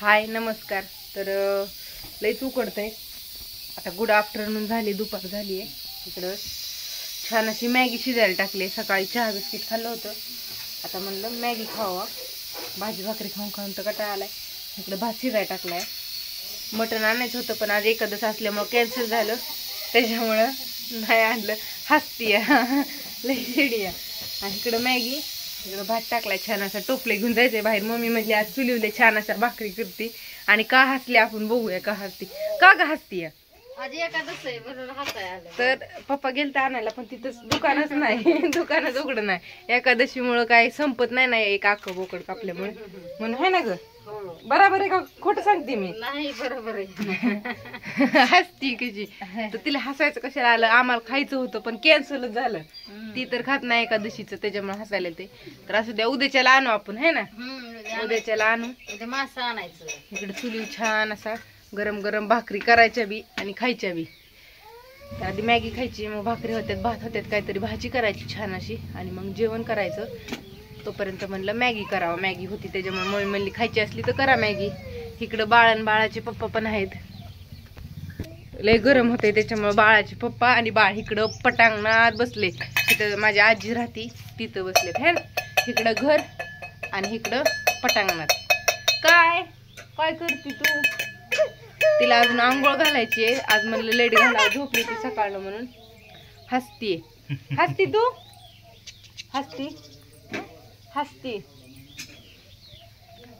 हाय नमस्कार. तर लईच उकडतंय आता. गुड आफ्टरनून झाली, दुपार झाली आहे. इकडं छान अशी मॅगी शिजायला टाकली. सकाळी चहा बिस्किट खाल्लं होतं, आता म्हणलं मॅगी खावा. भाजी भाकरी खाऊन खाऊन तर कंटाळा आलाय. इकडं भात शिजायला टाकलाय. मटण आणायचं होतं पण आज एकादश असल्यामुळं कॅन्सल झालं, त्याच्यामुळं नाही आणलं. हसती लई शिडी आहे. आणि इकडं मॅगी, इकडं भात टाकलाय. छान असा टोपले घेऊन जायचंय बाहेर. मम्मी म्हणजे आज चुलीवले छान अशा भाकरी करते. आणि का हसली आपण बघूया का हसती. का ग हसती? आज एकादश आहे म्हणून हसाय आलं. तर पप्पा गेलते आणायला पण तिथंच दुकानच नाही. दुकानच उघडं नाही. एकादशीमुळं काय संपत नाही ना एक आख बोकड कापल्यामुळे. म्हणून आहे ना ग, बरोबर आहे का खोटं सांगते मी? नाही बरोबर आहे. हसती कशी. तर तिला हसायचं कशाला आलं, आम्हाला खायचं होतं पण कॅन्सलच झालं. ती तर खात नाही एकादशीचं, त्याच्यामुळे हसायला ते. तर असं द्या, उद्याच्याला आणू आपण, है ना? उद्याच्याला आणू. मासा आणायचं. इकडे चुली छान असा गरम गरम भाकरी करायच्या बी आणि खायच्या बी. आधी मॅगी खायची, मग भाकरी होत्यात, भात होत्यात, काहीतरी भाजी करायची छान अशी, आणि मग जेवण करायचं. तोपर्यंत म्हणलं मॅगी करावं. मॅगी होती त्याच्यामुळे मम्मी म्हणली खायची असली तर करा मॅगी. इकडं बाळाचे पप्पा पण आहेत. लय गरम होते त्याच्यामुळे बाळाचे पप्पा आणि बाळ इकडं पटांगणात बसले. तिथं माझी आजी राहती, तिथं बसलेत है ना. इकडं घर आणि इकडं पटांगणात. काय काय करते तू? तिला अजून आंघोळ घालायची आहे. आज म्हणलं लेट घालावं, झोपली ती सकाळनं म्हणून. हसती हसती तू, हसती हसती.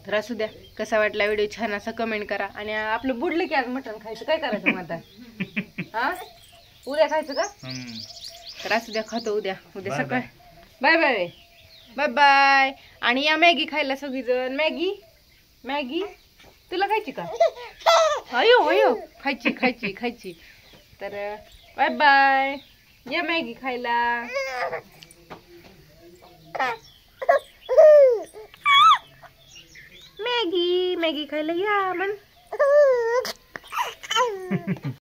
तर असू द्या, कसा वाटला व्हिडिओ छान असा कमेंट करा. आणि आपलं बुडलं की आज मटण खायचं, काय करायचं मग आता? हा, उद्या खायचं का? तर असू द्या, खातो उद्या. उद्या सकाळ. Bye bye bye bye. आणि या मॅगी खायला सगळीजण. मॅगी मॅगी तुला खायची का? अयो अयो, खायची खायची खायची. तर बाय बाय. या मॅगी खायला. मॅगी मॅगी खायला या म्हण.